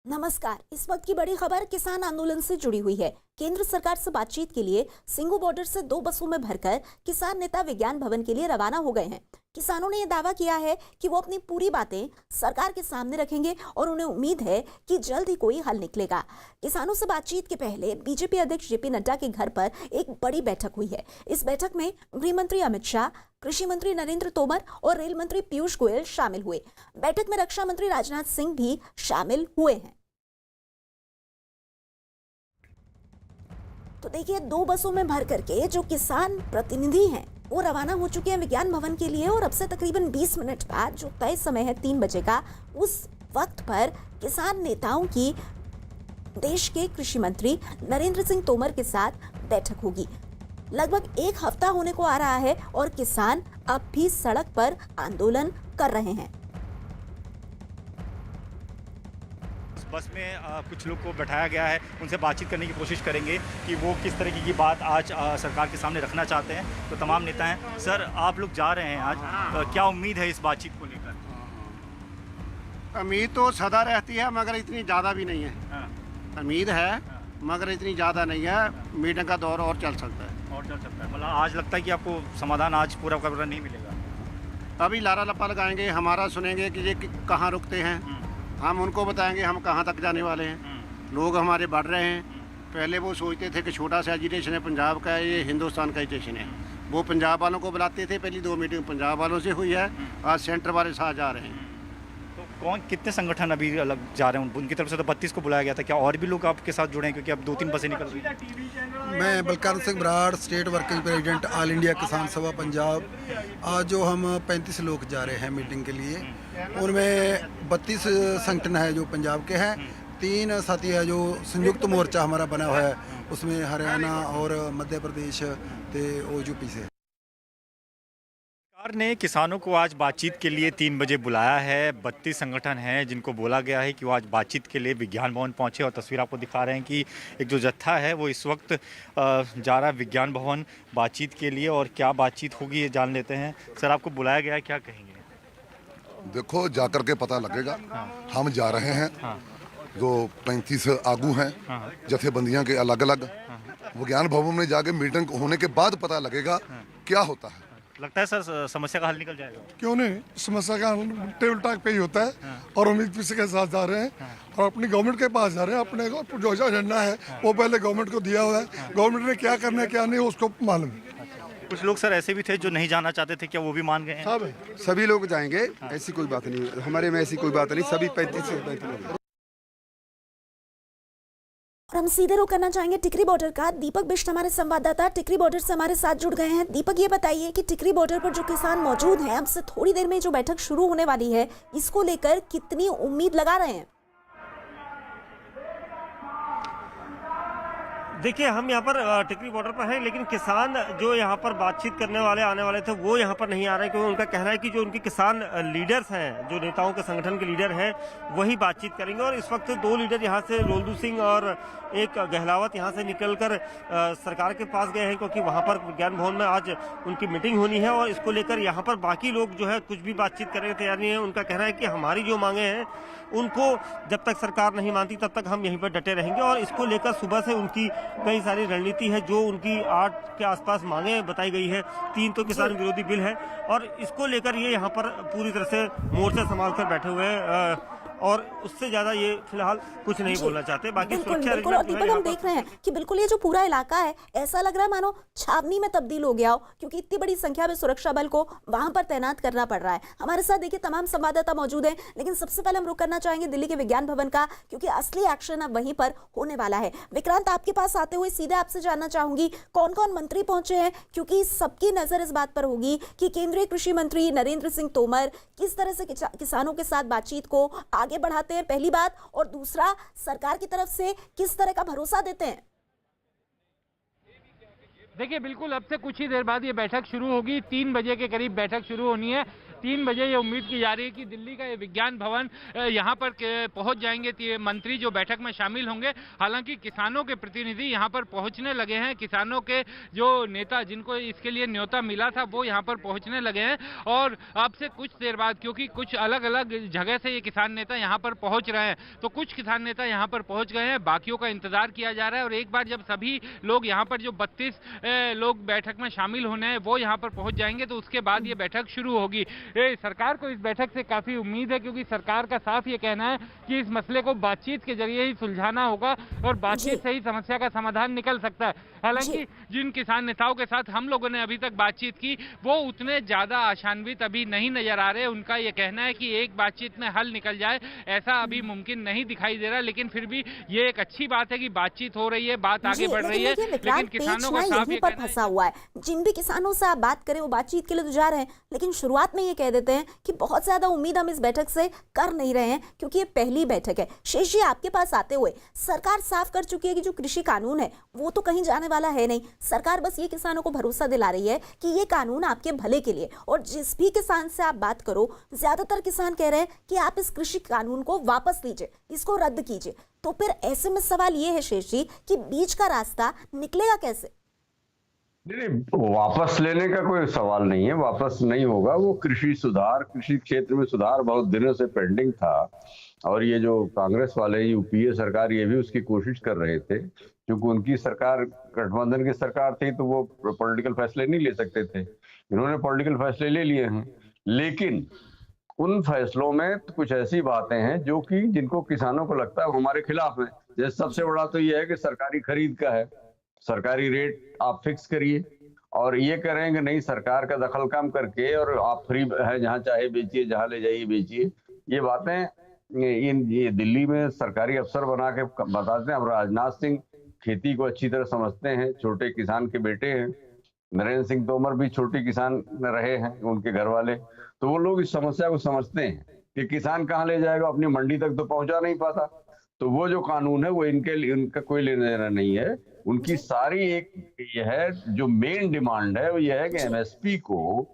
नमस्कार। इस वक्त की बड़ी खबर किसान आंदोलन से जुड़ी हुई है। केंद्र सरकार से बातचीत के लिए सिंघू बॉर्डर से 2 बसों में भरकर किसान नेता विज्ञान भवन के लिए रवाना हो गए हैं। किसानों ने यह दावा किया है कि वो अपनी पूरी बातें सरकार के सामने रखेंगे और उन्हें उम्मीद है कि जल्द ही कोई हल निकलेगा। किसानों से बातचीत के पहले बीजेपी अध्यक्ष जेपी नड्डा के घर पर एक बड़ी बैठक हुई है। इस बैठक में गृह मंत्री अमित शाह, कृषि मंत्री नरेंद्र तोमर और रेल मंत्री पीयूष गोयल शामिल हुए। बैठक में रक्षा मंत्री राजनाथ सिंह भी शामिल हुए हैं। तो देखिए, 2 बसों में भर करके जो किसान प्रतिनिधि हैं वो रवाना हो चुके हैं विज्ञान भवन के लिए और अब से तकरीबन 20 मिनट बाद जो तय समय है 3 बजे का, उस वक्त पर किसान नेताओं की देश के कृषि मंत्री नरेंद्र सिंह तोमर के साथ बैठक होगी। लगभग 1 हफ्ता होने को आ रहा है और किसान अब भी सड़क पर आंदोलन कर रहे हैं। बस में कुछ लोग को बैठाया गया है, उनसे बातचीत करने की कोशिश करेंगे कि वो किस तरीके की बात आज सरकार के सामने रखना चाहते हैं। तो तमाम नेता हैं। सर, आप लोग जा रहे हैं आज, तो क्या उम्मीद है इस बातचीत को लेकर? उम्मीद तो सदा रहती है मगर इतनी ज़्यादा भी नहीं है। उम्मीद है मगर इतनी ज़्यादा नहीं है। मीटिंग का दौर और चल सकता है। और चल सकता है, मतलब आज लगता है कि आपको समाधान आज पूरा का पूरा नहीं मिलेगा। अभी लारा लपा लगाएंगे, हमारा सुनेंगे कि ये कहाँ रुकते हैं, हम उनको बताएंगे हम कहाँ तक जाने वाले हैं। लोग हमारे बढ़ रहे हैं। पहले वो सोचते थे कि छोटा सा एजिटेशन है पंजाब का, ये हिंदुस्तान का एजिटेशन है। वो पंजाब वालों को बुलाते थे, पहली 2 मीटिंग पंजाब वालों से हुई है, आज सेंटर वाले साथ जा रहे हैं। तो कितने संगठन अभी अलग जा रहे हैं? उनकी तरफ से तो 32 को बुलाया गया था, क्या और भी लोग आपके साथ जुड़े हैं? क्योंकि अब 2-3 बसें निकल रही हैं। मैं Balkar Singh Brar, state working president all India किसान सभा पंजाब। आज जो हम 35 लोग जा रहे हैं मीटिंग के लिए, उनमें 32 संगठन है जो पंजाब के हैं, 3 साथी है जो संयुक्त मोर्चा हमारा बना हुआ है, उसमें हरियाणा और मध्य प्रदेश और यूपी से। सरकार ने किसानों को आज बातचीत के लिए 3 बजे बुलाया है। 32 संगठन हैं जिनको बोला गया है कि वो आज बातचीत के लिए विज्ञान भवन पहुंचे और तस्वीर आपको दिखा रहे हैं कि एक जो जत्था है वो इस वक्त जा रहा है विज्ञान भवन बातचीत के लिए। और क्या बातचीत होगी ये जान लेते हैं। सर, आपको बुलाया गया है, क्या कहेंगे? देखो, जाकर के पता लगेगा। हम जा रहे हैं। जो 35 आगू हैं, जथेबंदियां के अलग अलग, विज्ञान भवन में जाके मीटिंग होने के बाद पता लगेगा क्या होता है। लगता है सर समस्या का हल निकल जाएगा? क्यों नहीं, समस्या का टेबल टॉक पे ही होता है। और हम एक दूसरे के साथ जा रहे हैं और अपनी गवर्नमेंट के पास जा रहे हैं। अपने जो एजेंडा है वो पहले गवर्नमेंट को दिया हुआ है। गवर्नमेंट ने क्या करना है क्या नहीं उसको मालूम है। कुछ लोग सर ऐसे भी थे जो नहीं जाना चाहते थे, क्या वो भी मान गए हैं? सभी लोग जाएंगे, ऐसी कोई बात नहीं, हमारे में ऐसी कोई बात नहीं। सभी 35 लोग। और हम सीधे रुख करना चाहेंगे टिकरी बॉर्डर का। दीपक बिष्ट हमारे संवाददाता टिकरी बॉर्डर से हमारे साथ जुड़ गए हैं। दीपक, ये बताइए कि टिकरी बॉर्डर पर जो किसान मौजूद हैं, अब से थोड़ी देर में जो बैठक शुरू होने वाली है, इसको लेकर कितनी उम्मीद लगा रहे हैं? देखिए, हम यहाँ पर टिकरी बॉर्डर पर हैं, लेकिन किसान जो यहाँ पर बातचीत करने वाले आने वाले थे वो यहाँ पर नहीं आ रहे हैं, क्योंकि उनका कहना है कि जो उनके किसान लीडर्स हैं, जो नेताओं के संगठन के लीडर हैं, वही बातचीत करेंगे। और इस वक्त 2 लीडर यहाँ से, रोल्दू सिंह और एक गहलावत, यहाँ से निकलकर सरकार के पास गए हैं, क्योंकि वहाँ पर विज्ञान भवन में आज उनकी मीटिंग होनी है। और इसको लेकर यहाँ पर बाकी लोग जो है कुछ भी बातचीत करने की तैयार नहीं है। उनका कहना है कि हमारी जो मांगे हैं उनको जब तक सरकार नहीं मानती तब तक हम यहीं पर डटे रहेंगे। और इसको लेकर सुबह से उनकी कई सारी रणनीति है। जो उनकी 8 के आसपास मांगे बताई गई है, 3 तो किसान विरोधी बिल है, और इसको लेकर ये यहाँ पर पूरी तरह से मोर्चा संभाल कर बैठे हुए हैं। और उससे ज्यादा ये फिलहाल कुछ नहीं बोलना चाहते। बाकी सुरक्षा बिल्कुल। और दीपक, हम देख रहे हैं कि बिल्कुल ये जो पूरा इलाका है, ऐसा लग रहा है मानो छावनी में तब्दील हो गया हो, क्योंकि इतनी बड़ी संख्या में सुरक्षा बल को वहां पर तैनात करना पड़ रहा है। हमारे साथ देखिए तमाम संवाददाता मौजूद हैं, लेकिन सबसे पहले हम रुख करना चाहेंगे दिल्ली के विज्ञान भवन का, क्योंकि असली एक्शन अब वहीं पर होने वाला है। विक्रांत, आपके पास आते हुए सीधे आपसे जानना चाहूंगी, कौन कौन मंत्री पहुंचे हैं, क्योंकि सबकी नजर इस बात पर होगी कि केंद्रीय कृषि मंत्री नरेंद्र सिंह तोमर किस तरह से किसानों के साथ बातचीत को आगे बढ़ाते हैं, पहली बात, और दूसरा, सरकार की तरफ से किस तरह का भरोसा देते हैं। देखिए, बिल्कुल अब से कुछ ही देर बाद ये बैठक शुरू होगी। 3 बजे के करीब बैठक शुरू होनी है। 3 बजे ये उम्मीद की जा रही है कि दिल्ली का ये विज्ञान भवन यहाँ पर पहुँच जाएंगे मंत्री जो बैठक में शामिल होंगे। हालांकि किसानों के प्रतिनिधि यहाँ पर पहुँचने लगे हैं, किसानों के जो नेता जिनको इसके लिए न्योता मिला था वो यहाँ पर पहुँचने लगे हैं और अब से कुछ देर बाद, क्योंकि कुछ अलग अलग जगह से ये किसान नेता यहाँ पर पहुँच रहे हैं, तो कुछ किसान नेता यहाँ पर पहुँच गए हैं, बाकियों का इंतजार किया जा रहा है। और एक बार जब सभी लोग यहाँ पर जो 32 लोग बैठक में शामिल होने हैं वो यहाँ पर पहुँच जाएंगे तो उसके बाद ये बैठक शुरू होगी। सरकार को इस बैठक से काफी उम्मीद है, क्योंकि सरकार का साफ ये कहना है कि इस मसले को बातचीत के जरिए ही सुलझाना होगा और बातचीत से ही समस्या का समाधान निकल सकता है। हालांकि जिन किसान नेताओं के साथ हम लोगों ने अभी तक बातचीत की वो उतने ज्यादा आशान्वित अभी नहीं नजर आ रहे। उनका ये कहना है कि एक बातचीत में हल निकल जाए ऐसा अभी मुमकिन नहीं दिखाई दे रहा, लेकिन फिर भी ये एक अच्छी बात है कि बातचीत हो रही है, बात आगे बढ़ रही है। लेकिन किसानों का साफ यहीं पर फंसा हुआ है। जिन भी किसानों से आप बात करें वो बातचीत के लिए तो जा रहे हैं, लेकिन शुरुआत में ये कह देते हैं कि बहुत ज्यादा उम्मीद हम इस बैठक से कर नहीं रहे हैं क्योंकि ये पहली बैठक है। शेष जी, आपके पास आते हुए सरकार साफ कर चुकी है कि जो कृषि कानून है वो तो कहीं जाने वाला है नहीं। सरकार बस ये किसानों को भरोसा दिला रही है कि ये कानून आपके भले के लिए, और जिस भी किसान से आप बात करो ज्यादातर किसान कह रहे हैं कि आप इस कृषि कानून को वापस लीजिए, इसको रद्द कीजिए। तो फिर ऐसे में सवाल ये है शेष जी कि बीच का रास्ता निकलेगा कैसे? नहीं, वापस लेने का कोई सवाल नहीं है, वापस नहीं होगा। वो कृषि सुधार, कृषि क्षेत्र में सुधार बहुत दिनों से पेंडिंग था और ये जो कांग्रेस वाले यूपीए सरकार ये भी उसकी कोशिश कर रहे थे, क्योंकि उनकी सरकार गठबंधन की सरकार थी तो वो पॉलिटिकल फैसले नहीं ले सकते थे। इन्होंने पॉलिटिकल फैसले ले लिए हैं, लेकिन उन फैसलों में तो कुछ ऐसी बातें हैं जो कि जिनको किसानों को लगता है हमारे खिलाफ है। जैसे सबसे बड़ा तो ये है कि सरकारी खरीद का है, सरकारी रेट आप फिक्स करिए और ये करेंगे नहीं सरकार का दखल कम करके और आप फ्री है जहां चाहे बेचिए, जहां ले जाइए बेचिए। ये बातें ये दिल्ली में सरकारी अफसर बना के बताते हैं। अब राजनाथ सिंह खेती को अच्छी तरह समझते हैं, छोटे किसान के बेटे हैं। नरेंद्र सिंह तोमर भी छोटे किसान रहे हैं, उनके घर वाले, तो वो लोग इस समस्या को समझते हैं कि किसान कहाँ ले जाएगा, अपनी मंडी तक तो पहुंचा नहीं पाता। तो वो जो कानून है वो इनके लिए इनका कोई लेना देना नहीं है। उनकी सारी एक ये है जो मेन डिमांड है वो ये है कि एमएसपी को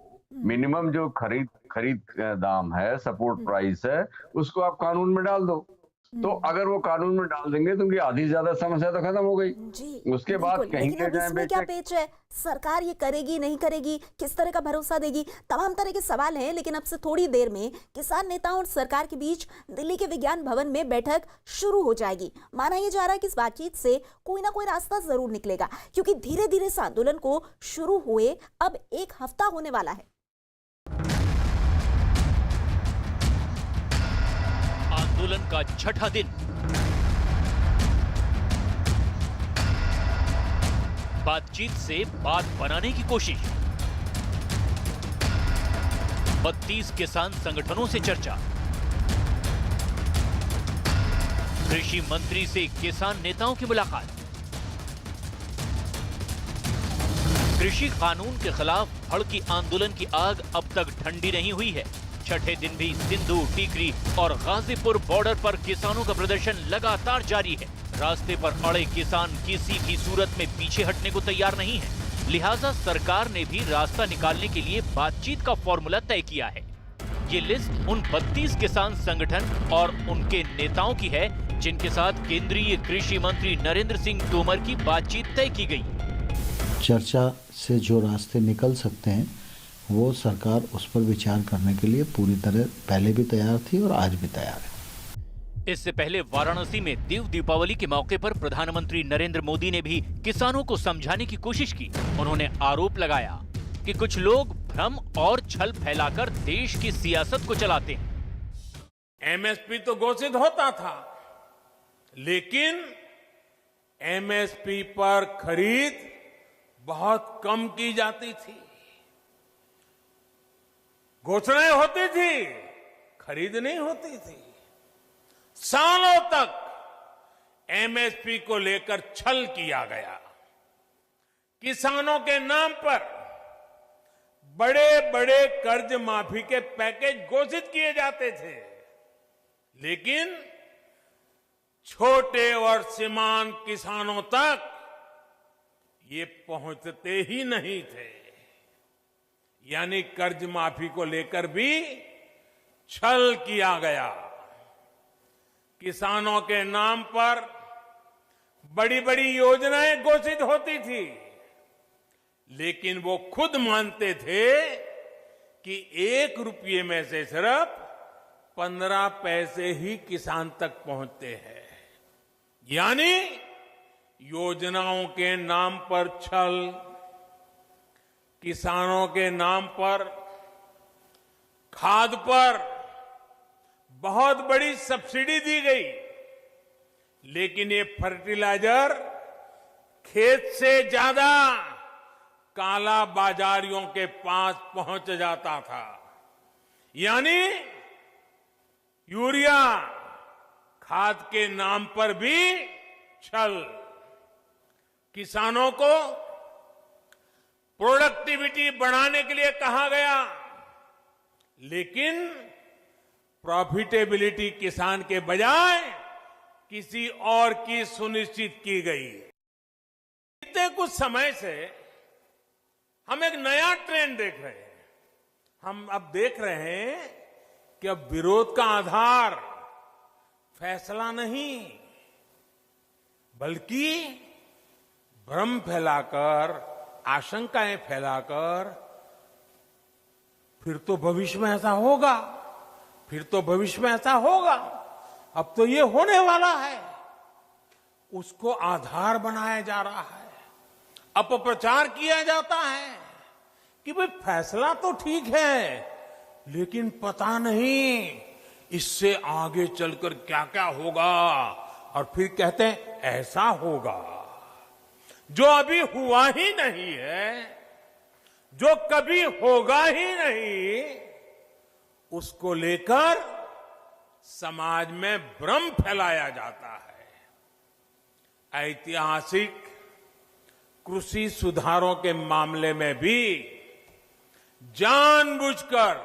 मिनिमम जो खरीद दाम है, सपोर्ट प्राइस है, उसको आप कानून में डाल दो। तो अगर वो कानून में डाल देंगे तो उनकी आधी से ज्यादा समस्या तो खत्म हो गई। उसके बाद कहीं ले जाए क्या पेच है, सरकार ये करेगी नहीं करेगी, किस तरह का भरोसा देगी, तमाम तरह के सवाल हैं। लेकिन अब से थोड़ी देर में किसान नेताओं और सरकार के बीच दिल्ली के विज्ञान भवन में बैठक शुरू हो जाएगी। माना यह जा रहा है कि इस बातचीत से कोई ना कोई रास्ता जरूर निकलेगा, क्योंकि धीरे धीरे इस आंदोलन को शुरू हुए अब 1 हफ्ता होने वाला है। आंदोलन का छठा दिन, बातचीत से बात बनाने की कोशिश, 32 किसान संगठनों से चर्चा, कृषि मंत्री से किसान नेताओं की मुलाकात, कृषि कानून के खिलाफ भड़की आंदोलन की आग अब तक ठंडी नहीं हुई है। छठे दिन भी सिंधु, टीकरी और गाजीपुर बॉर्डर पर किसानों का प्रदर्शन लगातार जारी है। रास्ते पर अड़े किसान किसी भी सूरत में पीछे हटने को तैयार नहीं है, लिहाजा सरकार ने भी रास्ता निकालने के लिए बातचीत का फॉर्मूला तय किया है। ये लिस्ट उन 32 किसान संगठन और उनके नेताओं की है जिनके साथ केंद्रीय कृषि मंत्री नरेंद्र सिंह तोमर की बातचीत तय की गई। चर्चा से जो रास्ते निकल सकते हैं वो सरकार उस पर विचार करने के लिए पूरी तरह पहले भी तैयार थी और आज भी तैयार है। इससे पहले वाराणसी में देव दीपावली के मौके पर प्रधानमंत्री नरेंद्र मोदी ने भी किसानों को समझाने की कोशिश की। उन्होंने आरोप लगाया कि कुछ लोग भ्रम और छल फैलाकर देश की सियासत को चलाते हैं। एमएसपी तो घोषित होता था, लेकिन एमएसपी पर खरीद बहुत कम की जाती थी। घोषणाएं होती थी, खरीद नहीं होती थी। सालों तक एमएसपी को लेकर छल किया गया। किसानों के नाम पर बड़े बड़े कर्ज माफी के पैकेज घोषित किए जाते थे, लेकिन छोटे और सीमांत किसानों तक ये पहुंचते ही नहीं थे। यानी कर्ज माफी को लेकर भी छल किया गया। किसानों के नाम पर बड़ी बड़ी योजनाएं घोषित होती थी, लेकिन वो खुद मानते थे कि 1 रुपये में से सिर्फ 15 पैसे ही किसान तक पहुंचते हैं। यानी योजनाओं के नाम पर छल, किसानों के नाम पर खाद पर बहुत बड़ी सब्सिडी दी गई, लेकिन ये फर्टिलाइजर खेत से ज्यादा काला बाजारियों के पास पहुंच जाता था। यानी यूरिया खाद के नाम पर भी छल। किसानों को प्रोडक्टिविटी बढ़ाने के लिए कहा गया, लेकिन प्रॉफिटेबिलिटी किसान के बजाय किसी और की सुनिश्चित की गई। बीते कुछ समय से हम एक नया ट्रेंड देख रहे हैं। हम अब देख रहे हैं कि अब विरोध का आधार फैसला नहीं, बल्कि भ्रम फैलाकर, आशंकाएं फैलाकर, फिर तो भविष्य में ऐसा होगा, फिर तो भविष्य में ऐसा होगा, अब तो ये होने वाला है, उसको आधार बनाया जा रहा है। अपप्रचार किया जाता है कि भाई फैसला तो ठीक है, लेकिन पता नहीं इससे आगे चलकर क्या क्या होगा, और फिर कहते हैं ऐसा होगा। जो अभी हुआ ही नहीं है, जो कभी होगा ही नहीं, उसको लेकर समाज में भ्रम फैलाया जाता है। ऐतिहासिक कृषि सुधारों के मामले में भी जानबूझकर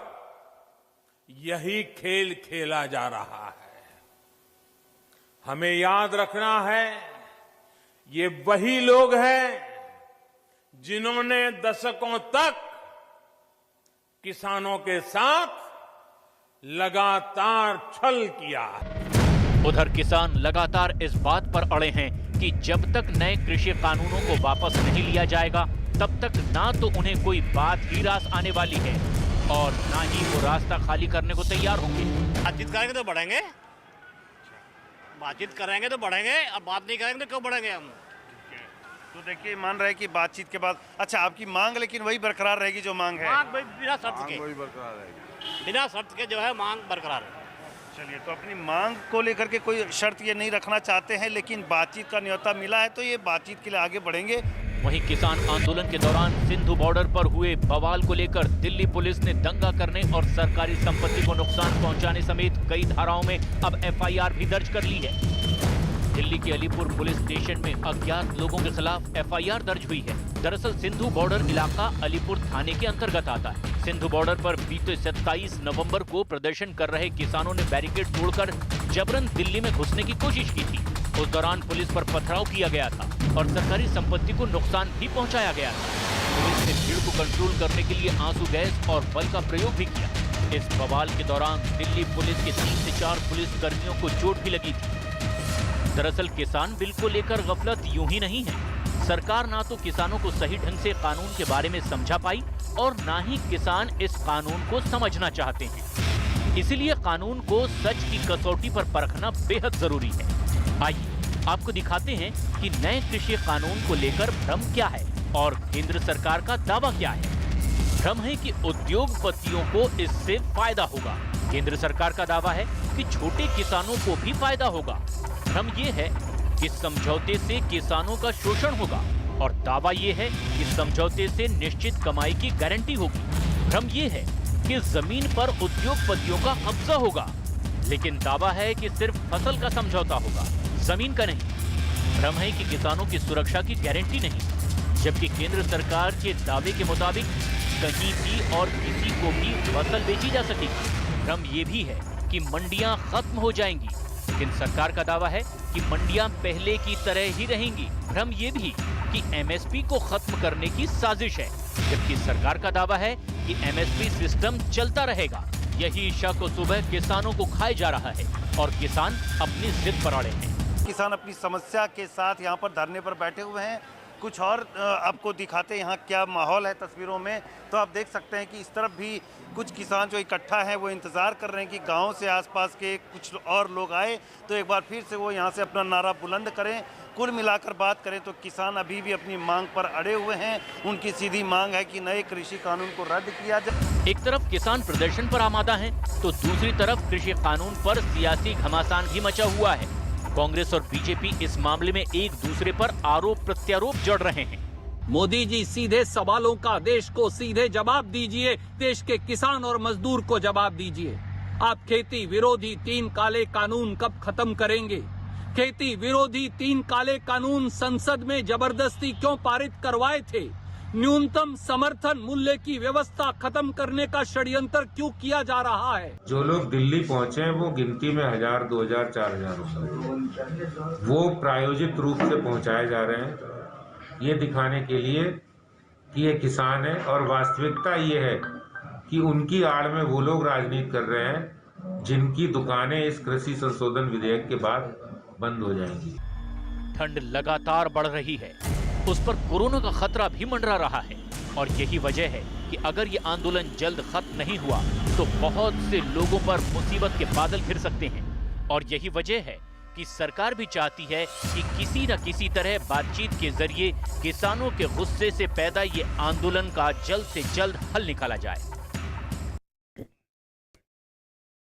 यही खेल खेला जा रहा है। हमें याद रखना है, ये वही लोग हैं जिन्होंने दशकों तक किसानों के साथ लगातार छल किया है। उधर किसान लगातार इस बात पर अड़े हैं कि जब तक नए कृषि कानूनों को वापस नहीं लिया जाएगा, तब तक ना तो उन्हें कोई बात ही रास आने वाली है और ना ही वो रास्ता खाली करने को तैयार होंगे। बातचीत करेंगे तो बढ़ेंगे, बातचीत करेंगे तो बढ़ेंगे, अब बात नहीं करेंगे तो क्यों बढ़ेंगे हम। तो देखिए, मान रहे हैं कि बातचीत के बाद, अच्छा आपकी मांग लेकिन वही बरकरार रहेगी जो मांग है? मांग बिना शर्त के, वही बरकरार रहेगी, बिना शर्त के जो है मांग बरकरार है। चलिए, तो अपनी मांग को लेकर के कोई शर्त ये नहीं रखना चाहते हैं, लेकिन बातचीत का न्योता मिला है तो ये बातचीत के लिए आगे बढ़ेंगे। वहीं किसान आंदोलन के दौरान सिंधु बॉर्डर पर हुए बवाल को लेकर दिल्ली पुलिस ने दंगा करने और सरकारी संपत्ति को नुकसान पहुंचाने समेत कई धाराओं में अब एफआईआर भी दर्ज कर ली है। दिल्ली के अलीपुर पुलिस स्टेशन में अज्ञात लोगों के खिलाफ एफआईआर दर्ज हुई है। दरअसल सिंधु बॉर्डर इलाका अलीपुर थाने के अंतर्गत आता है। सिंधु बॉर्डर पर बीते 27 नवंबर को प्रदर्शन कर रहे किसानों ने बैरिकेड तोड़कर जबरन दिल्ली में घुसने की कोशिश की थी। उस दौरान पुलिस पर पथराव किया गया था और सरकारी संपत्ति को नुकसान भी पहुंचाया गया था। पुलिस ने भीड़ को कंट्रोल करने के लिए आंसू गैस और बल का प्रयोग भी किया। इस बवाल के दौरान दिल्ली पुलिस के 3 से 4 पुलिस कर्मियों को चोट भी लगी थी। दरअसल किसान बिल को लेकर गफलत यूं ही नहीं है। सरकार ना तो किसानों को सही ढंग से कानून के बारे में समझा पाई और ना ही किसान इस कानून को समझना चाहते हैं। इसलिए कानून को सच की कसौटी पर परखना बेहद जरूरी है। आइए आपको दिखाते हैं कि नए कृषि कानून को लेकर भ्रम क्या है और केंद्र सरकार का दावा क्या है। भ्रम है कि उद्योगपतियों को इससे फायदा होगा। केंद्र सरकार का दावा है कि छोटे किसानों को भी फायदा होगा। भ्रम ये है कि समझौते से किसानों का शोषण होगा और दावा ये है कि समझौते से निश्चित कमाई की गारंटी होगी। भ्रम ये है कि जमीन पर उद्योगपतियों का कब्जा होगा, लेकिन दावा है कि सिर्फ फसल का समझौता होगा, जमीन का नहीं। भ्रम है कि किसानों की सुरक्षा की गारंटी नहीं, जबकि केंद्र सरकार के दावे के मुताबिक कहीं भी और किसी को भी फसल बेची जा सकेगी। भ्रम ये भी है कि मंडियां खत्म हो जाएंगी, लेकिन सरकार का दावा है कि मंडियां पहले की तरह ही रहेंगी। भ्रम ये भी कि एमएसपी को खत्म करने की साजिश है। जबकि सरकार का दावा है कि एमएसपी सिस्टम चलता रहेगा। यही शक सुबह किसानों को खाए जा रहा है और किसान अपनी जिद पर अड़े हैं। किसान अपनी समस्या के साथ यहाँ पर धरने पर बैठे हुए हैं। कुछ और आपको दिखाते हैं यहाँ क्या माहौल है तस्वीरों में। तो आप देख सकते हैं कि इस तरफ भी कुछ किसान जो इकट्ठा हैं वो इंतज़ार कर रहे हैं कि गांव से आसपास के कुछ और लोग आए तो एक बार फिर से वो यहाँ से अपना नारा बुलंद करें। कुल मिलाकर बात करें तो किसान अभी भी अपनी मांग पर अड़े हुए हैं। उनकी सीधी मांग है कि नए कृषि कानून को रद्द किया जाए। एक तरफ किसान प्रदर्शन पर आमादा हैं, तो दूसरी तरफ कृषि कानून पर सियासी घमासान भी मचा हुआ है। कांग्रेस और बीजेपी इस मामले में एक दूसरे पर आरोप प्रत्यारोप जड़ रहे हैं। मोदी जी सीधे सवालों का देश को सीधे जवाब दीजिए, देश के किसान और मजदूर को जवाब दीजिए। आप खेती विरोधी 3 काले कानून कब खत्म करेंगे? खेती विरोधी 3 काले कानून संसद में जबरदस्ती क्यों पारित करवाए थे? न्यूनतम समर्थन मूल्य की व्यवस्था खत्म करने का षड्यंत्र क्यों किया जा रहा है? जो लोग दिल्ली पहुंचे हैं वो गिनती में 1000, 2000, 4000 वो प्रायोजित रूप से पहुंचाए जा रहे हैं ये दिखाने के लिए कि ये किसान है। और वास्तविकता ये है कि उनकी आड़ में वो लोग राजनीति कर रहे हैं जिनकी दुकानें इस कृषि संशोधन विधेयक के बाद बंद हो जाएंगी। ठंड लगातार बढ़ रही है, उस पर कोरोना का खतरा भी मंडरा रहा है और यही वजह है कि अगर ये आंदोलन जल्द खत्म नहीं हुआ तो बहुत से लोगों पर मुसीबत के बादल घिर सकते हैं। और यही वजह है कि सरकार भी चाहती है कि किसी न किसी तरह बातचीत के जरिए किसानों के गुस्से से पैदा ये आंदोलन का जल्द से जल्द हल निकाला जाए।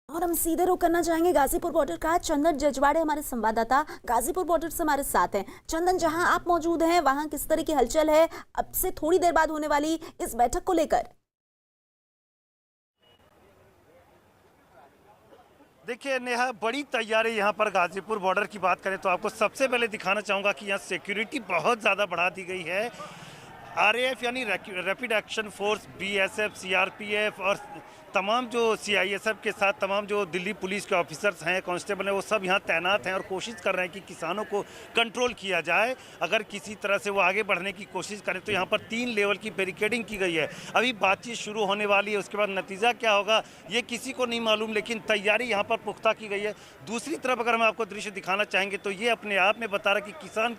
और हम सीधे रुख करना चाहेंगे गाजीपुर बॉर्डर का। चंदन जजवाड़े हमारे संवाददाता गाजीपुर बॉर्डर से हमारे साथ हैं। चंदन, जहां आप मौजूद हैं वहां किस तरह की हलचल है अब से थोड़ी देर बाद होने वाली इस बैठक को लेकर? देखिए नेहा, बड़ी तैयारी यहाँ पर गाजीपुर बॉर्डर की बात करें तो आपको सबसे पहले दिखाना चाहूँगा कि यहाँ सिक्योरिटी बहुत ज़्यादा बढ़ा दी गई है। RAF यानी rapid action force, BSF, CRPF और तमाम जो CISF के साथ तमाम जो दिल्ली पुलिस के ऑफिसर्स हैं, कांस्टेबल हैं, वो सब यहाँ तैनात हैं और कोशिश कर रहे हैं कि किसानों को कंट्रोल किया जाए। अगर किसी तरह से वो आगे बढ़ने की कोशिश करें तो यहाँ पर 3 लेवल की बैरिकेडिंग की गई है। अभी बातचीत शुरू होने वाली है, उसके बाद नतीजा क्या होगा ये किसी को नहीं मालूम, लेकिन तैयारी यहाँ पर पुख्ता की गई है। दूसरी तरफ अगर हम आपको दृश्य दिखाना चाहेंगे तो ये अपने आप में बता रहा है कि किसान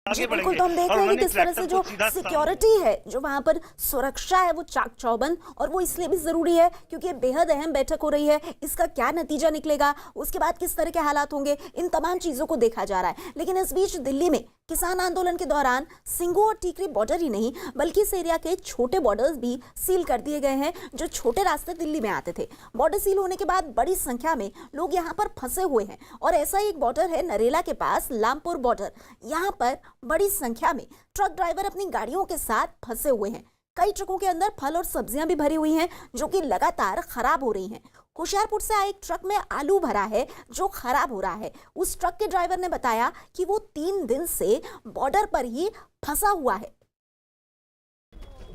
जी बिल्कुल, तो हम देख रहे हैं कि किस तरह से जो सिक्योरिटी है, जो वहां पर सुरक्षा है, वो चाक चौबंद, और वो इसलिए भी जरूरी है क्योंकि ये बेहद अहम बैठक हो रही है। इसका क्या नतीजा निकलेगा, उसके बाद किस तरह के हालात होंगे, इन तमाम चीजों को देखा जा रहा है। लेकिन इस बीच दिल्ली में किसान आंदोलन के दौरान सिंगू और टीकरी बॉर्डर ही नहीं बल्कि इस एरिया के छोटे बॉर्डर्स भी सील कर दिए गए हैं, जो छोटे रास्ते दिल्ली में आते थे। बॉर्डर सील होने के बाद बड़ी संख्या में लोग यहाँ पर फंसे हुए हैं और ऐसा एक बॉर्डर है नरेला के पास, लामपुर बॉर्डर। यहाँ पर बड़ी संख्या में ट्रक ड्राइवर अपनी गाड़ियों के साथ फंसे हुए हैं। कई ट्रकों के अंदर फल और सब्जियां भी भरी हुई हैं जो कि लगातार खराब हो रही हैं। होशियारपुर से आए एक ट्रक में आलू भरा है जो खराब हो रहा है। उस ट्रक के ड्राइवर ने बताया कि वो 3 दिन से बॉर्डर पर ही फंसा हुआ है।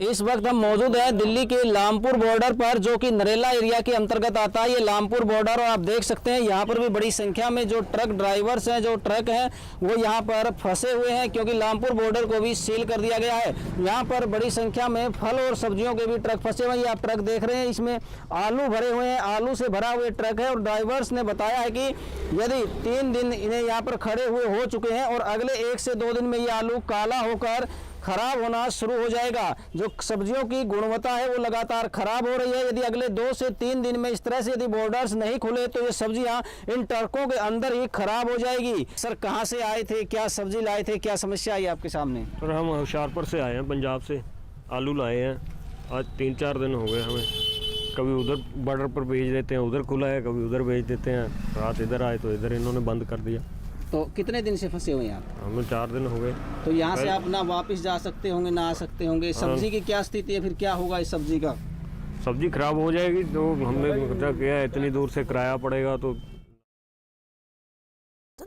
इस वक्त हम मौजूद हैं दिल्ली के लामपुर बॉर्डर पर, जो कि नरेला एरिया के अंतर्गत आता है ये लामपुर बॉर्डर। और आप देख सकते हैं यहाँ पर भी बड़ी संख्या में जो ट्रक ड्राइवर्स हैं, जो ट्रक हैं, वो यहाँ पर फंसे हुए हैं क्योंकि लामपुर बॉर्डर को भी सील कर दिया गया है। यहाँ पर बड़ी संख्या में फल और सब्जियों के भी ट्रक फंसे हुए हैं। ये आप ट्रक देख रहे हैं, इसमें आलू भरे हुए हैं, आलू से भरा हुए ट्रक है। और ड्राइवर्स ने बताया है कि यदि 3 दिन इन्हें यहाँ पर खड़े हुए हो चुके हैं और अगले 1 से 2 दिन में ये आलू काला होकर खराब होना शुरू हो जाएगा। जो सब्जियों की गुणवत्ता है वो लगातार खराब हो रही है। यदि अगले 2 से 3 दिन में इस तरह से यदि बॉर्डर्स नहीं खुले तो ये सब्जियां इन ट्रकों के अंदर ही खराब हो जाएगी। सर, कहां से आए थे, क्या सब्जी लाए थे, क्या समस्या आई आपके सामने? सर, हम होशियारपुर से आए हैं, पंजाब से आलू लाए हैं। आज 3-4 दिन हो गए हमें। कभी उधर बॉर्डर पर भेज देते हैं, उधर खुला है, कभी उधर भेज देते हैं। रात इधर आए तो इधर इन्होंने बंद कर दिया। तो कितने दिन से फंसे हुए हैं आप? हमें 4 दिन हो गए। तो यहाँ से आप ना वापस जा सकते होंगे ना आ सकते होंगे। सब्जी की क्या स्थिति है, फिर क्या होगा इस सब्जी का? सब्जी खराब हो जाएगी। तो हमने सोचा किया इतनी दूर से किराया पड़ेगा तो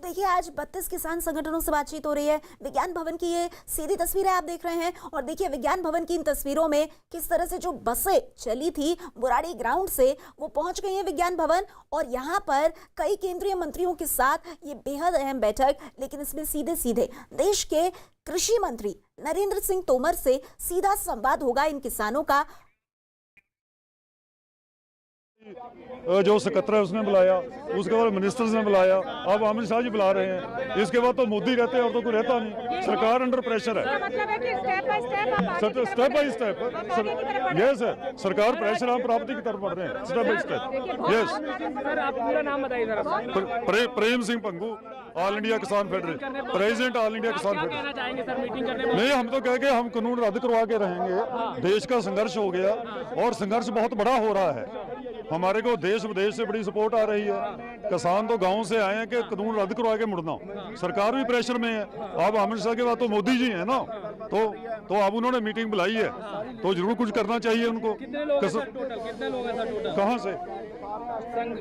देखिए आज 32 किसान संगठनों से बातचीत हो रही है। विज्ञान भवन की ये सीधी तस्वीरें आप देख रहे हैं और देखिए विज्ञान भवन की इन तस्वीरों में किस तरह से जो बसें चली थी बुराड़ी ग्राउंड से वो पहुंच गई हैं विज्ञान भवन और यहाँ पर कई केंद्रीय मंत्रियों के साथ ये बेहद अहम बैठक, लेकिन इसमें सीधे सीधे देश के कृषि मंत्री नरेंद्र सिंह तोमर से सीधा संवाद होगा इन किसानों का। जो सकत्तर है उसने बुलाया, उसके बाद मिनिस्टर्स ने बुलाया, अब अमित शाह जी बुला रहे हैं, इसके बाद तो मोदी रहते हैं और तो कोई रहता नहीं। सरकार अंडर प्रेशर है, स्टेप बाय स्टेप। यस है, सरकार प्रेशर हम प्राप्ति की तरफ बढ़ रहे हैं स्टेप बाय स्टेप। यस, आप पूरा नाम बताइए जरा। प्रेम सिंह पंगू, all India Kisan federation, president all India Kisan federation. नहीं, हम तो कह के हम कानून रद्द करवा के रहेंगे। देश का संघर्ष हो गया और संघर्ष बहुत बड़ा हो रहा है। हमारे को देश विदेश से बड़ी सपोर्ट आ रही है। किसान तो गांव से आए हैं कि कानून रद्द करवा के मुड़ना। सरकार भी प्रेशर में है। अब अमित शाह के बाद तो मोदी जी हैं ना, तो अब उन्होंने मीटिंग बुलाई है तो जरूर कुछ करना चाहिए उनको। कितने लोग हैं सर टोटल? कहाँ से?